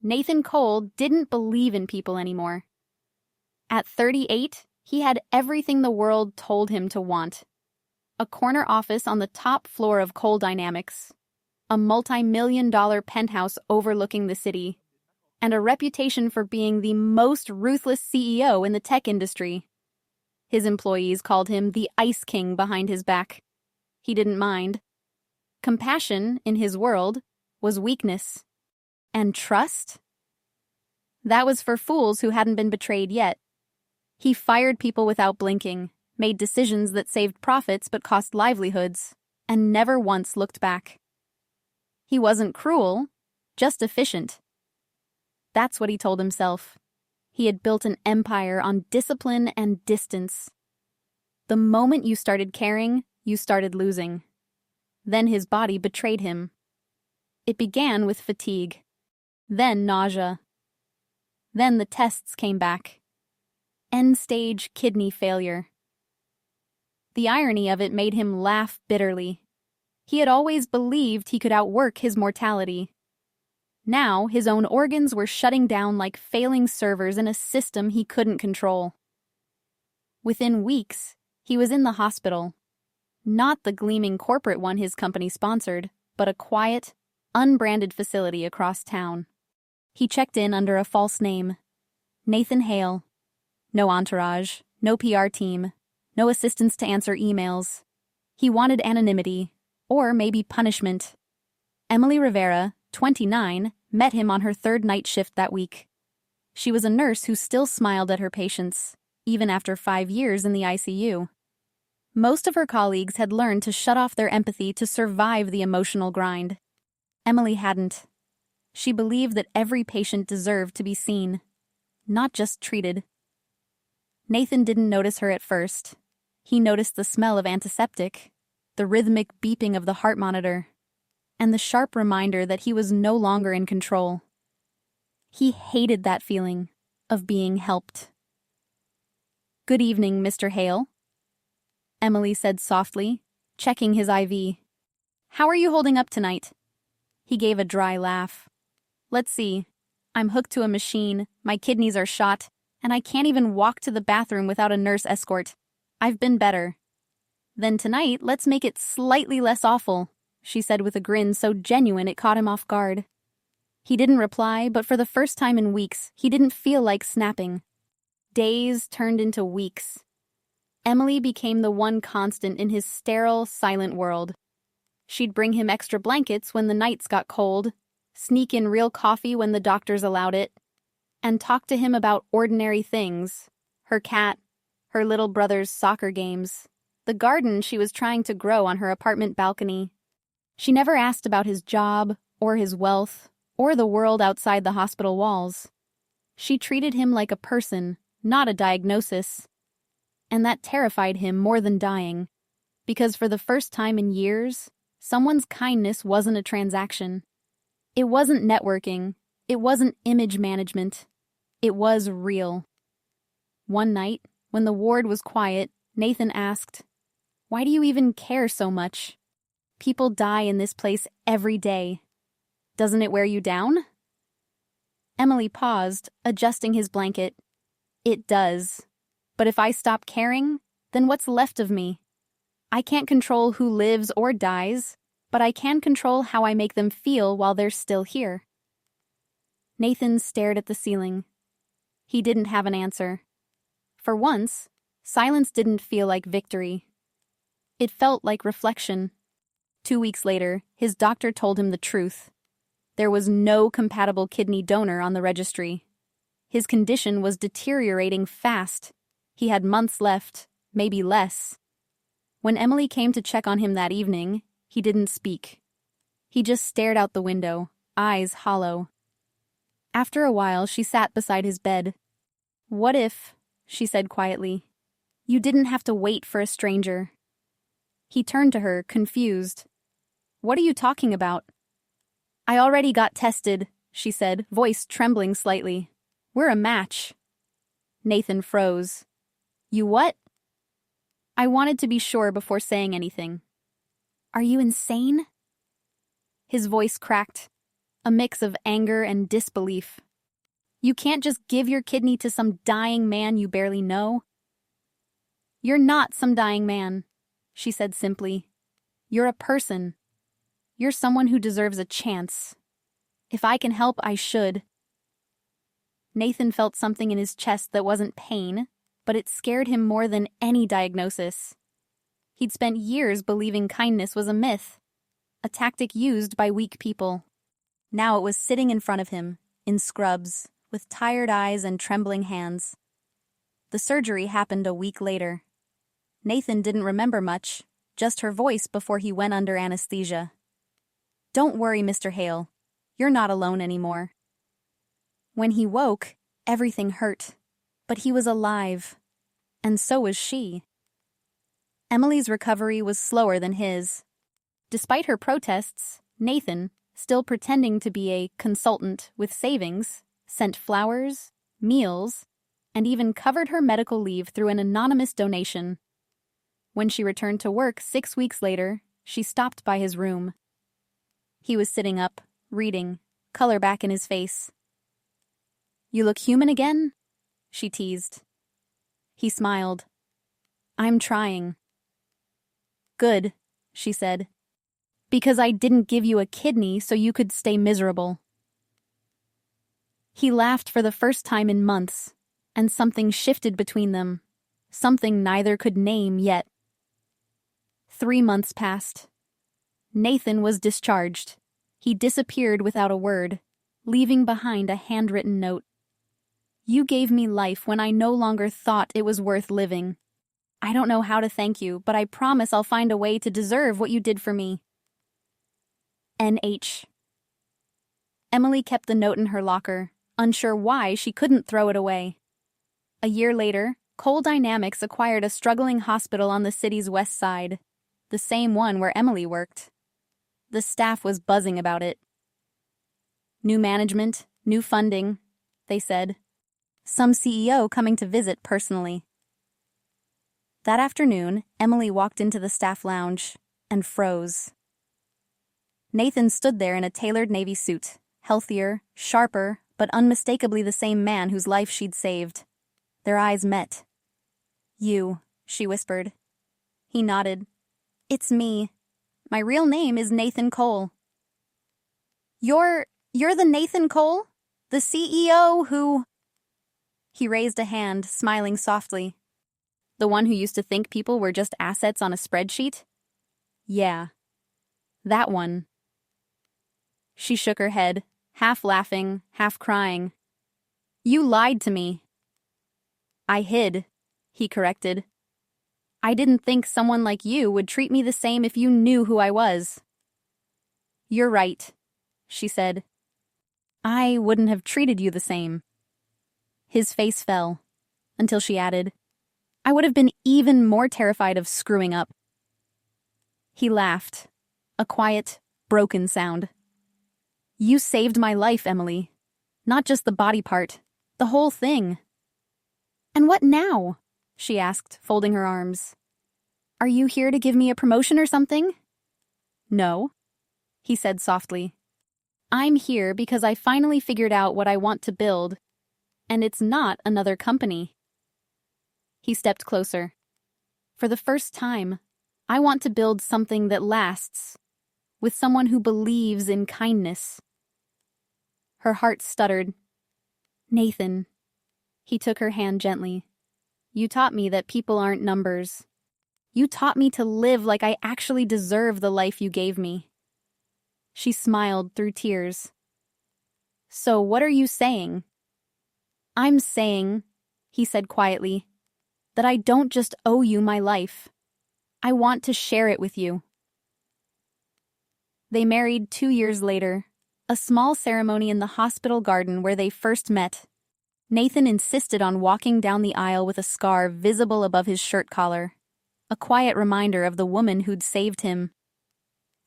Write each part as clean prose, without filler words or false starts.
Nathan Cole didn't believe in people anymore. At 38, he had everything the world told him to want. A corner office on the top floor of Cole Dynamics, a multi-million-dollar penthouse overlooking the city, and a reputation for being the most ruthless CEO in the tech industry. His employees called him the Ice King behind his back. He didn't mind. Compassion, in his world, was weakness. And trust? That was for fools who hadn't been betrayed yet. He fired people without blinking, made decisions that saved profits but cost livelihoods, and never once looked back. He wasn't cruel, just efficient. That's what he told himself. He had built an empire on discipline and distance. The moment you started caring, you started losing. Then his body betrayed him. It began with fatigue, then nausea. Then the tests came back. End-stage kidney failure. The irony of it made him laugh bitterly. He had always believed he could outwork his mortality. Now, his own organs were shutting down like failing servers in a system he couldn't control. Within weeks, he was in the hospital. Not the gleaming corporate one his company sponsored, but a quiet, unbranded facility across town. He checked in under a false name. Nathan Hale. No entourage, no PR team, no assistants to answer emails. He wanted anonymity, or maybe punishment. Emily Rivera, 29, met him on her third night shift that week. She was a nurse who still smiled at her patients, even after 5 years in the ICU. Most of her colleagues had learned to shut off their empathy to survive the emotional grind. Emily hadn't. She believed that every patient deserved to be seen, not just treated. Nathan didn't notice her at first. He noticed the smell of antiseptic, the rhythmic beeping of the heart monitor, and the sharp reminder that he was no longer in control. He hated that feeling of being helped. "Good evening, Mr. Hale," Emily said softly, checking his IV. "How are you holding up tonight?" He gave a dry laugh. "Let's see. I'm hooked to a machine, my kidneys are shot, and I can't even walk to the bathroom without a nurse escort. I've been better." "Then tonight, let's make it slightly less awful," she said with a grin so genuine it caught him off guard. He didn't reply, but for the first time in weeks, he didn't feel like snapping. Days turned into weeks. Emily became the one constant in his sterile, silent world. She'd bring him extra blankets when the nights got cold, sneak in real coffee when the doctors allowed it, and talk to him about ordinary things: her cat, her little brother's soccer games, the garden she was trying to grow on her apartment balcony. She never asked about his job, or his wealth, or the world outside the hospital walls. She treated him like a person, not a diagnosis. And that terrified him more than dying, because for the first time in years, someone's kindness wasn't a transaction. It wasn't networking. It wasn't image management. It was real. One night, when the ward was quiet, Nathan asked, "Why do you even care so much? People die in this place every day. Doesn't it wear you down?" Emily paused, adjusting his blanket. "It does. But if I stop caring, then what's left of me? I can't control who lives or dies, but I can control how I make them feel while they're still here." Nathan stared at the ceiling. He didn't have an answer. For once, silence didn't feel like victory. It felt like reflection. 2 weeks later, his doctor told him the truth. There was no compatible kidney donor on the registry. His condition was deteriorating fast. He had months left, maybe less. When Emily came to check on him that evening, he didn't speak. He just stared out the window, eyes hollow. After a while, she sat beside his bed. "What if," she said quietly, "you didn't have to wait for a stranger?" He turned to her, confused. "What are you talking about?" "I already got tested," she said, voice trembling slightly. "We're a match." Nathan froze. "You what?" "I wanted to be sure before saying anything." "Are you insane?" His voice cracked. a mix of anger and disbelief. You can't just give your kidney to some dying man you barely know. You're not some dying man, she said simply. You're a person. You're someone who deserves a chance. If I can help, I should. Nathan felt something in his chest that wasn't pain, but it scared him more than any diagnosis. He'd spent years believing kindness was a myth, a tactic used by weak people. Now it was sitting in front of him, in scrubs, with tired eyes and trembling hands. The surgery happened a week later. Nathan didn't remember much, just her voice before he went under anesthesia. "Don't worry, Mr. Hale. You're not alone anymore." When he woke, everything hurt, but he was alive, and so was she. Emily's recovery was slower than his. Despite her protests, Nathan, still pretending to be a consultant with savings, sent flowers, meals, and even covered her medical leave through an anonymous donation. When she returned to work 6 weeks later, she stopped by his room. He was sitting up, reading, color back in his face. "You look human again?" she teased. He smiled. "I'm trying." "Good," she said. "Because I didn't give you a kidney so you could stay miserable." He laughed for the first time in months, and something shifted between them, something neither could name yet. 3 months passed. Nathan was discharged. He disappeared without a word, leaving behind a handwritten note. "You gave me life when I no longer thought it was worth living. I don't know how to thank you, but I promise I'll find a way to deserve what you did for me. NH." Emily kept the note in her locker, unsure why she couldn't throw it away. A year later, Cole Dynamics acquired a struggling hospital on the city's west side, the same one where Emily worked. The staff was buzzing about it. "New management, new funding," they said. "Some CEO coming to visit personally." That afternoon, Emily walked into the staff lounge and froze. Nathan stood there in a tailored navy suit, healthier, sharper, but unmistakably the same man whose life she'd saved. Their eyes met. "You," she whispered. He nodded. "It's me. My real name is Nathan Cole." You're the Nathan Cole? The CEO who—" He raised a hand, smiling softly. "The one who used to think people were just assets on a spreadsheet?" "Yeah. That one." She shook her head, half laughing, half crying. "You lied to me." "I hid," he corrected. "I didn't think someone like you would treat me the same if you knew who I was." "You're right," she said. "I wouldn't have treated you the same." His face fell, until she added, "I would have been even more terrified of screwing up." He laughed, a quiet, broken sound. "You saved my life, Emily. Not just the body part, the whole thing." "And what now?" she asked, folding her arms. "Are you here to give me a promotion or something?" "No," he said softly. "I'm here because I finally figured out what I want to build, and it's not another company." He stepped closer. "For the first time, I want to build something that lasts, with someone who believes in kindness." Her heart stuttered. "Nathan." He took her hand gently. "You taught me that people aren't numbers. You taught me to live like I actually deserve the life you gave me." She smiled through tears. "So what are you saying?" "I'm saying," he said quietly, "that I don't just owe you my life. I want to share it with you." They married 2 years later, a small ceremony in the hospital garden where they first met. Nathan insisted on walking down the aisle with a scar visible above his shirt collar, a quiet reminder of the woman who'd saved him.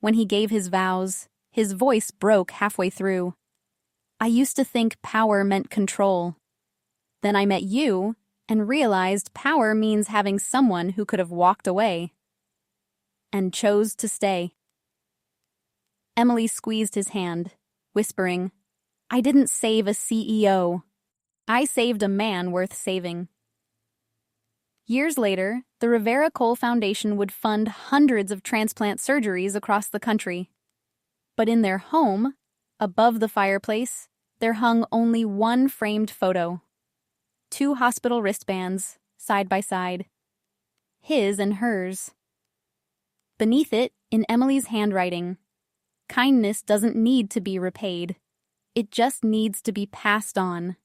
When he gave his vows, his voice broke halfway through. "I used to think power meant control. Then I met you and realized power means having someone who could have walked away. And chose to stay." Emily squeezed his hand, whispering, "I didn't save a CEO. I saved a man worth saving." Years later, the Rivera Cole Foundation would fund hundreds of transplant surgeries across the country. But in their home, above the fireplace, there hung only one framed photo. 2 hospital wristbands, side by side. His and hers. Beneath it, in Emily's handwriting, "Kindness doesn't need to be repaid. It just needs to be passed on."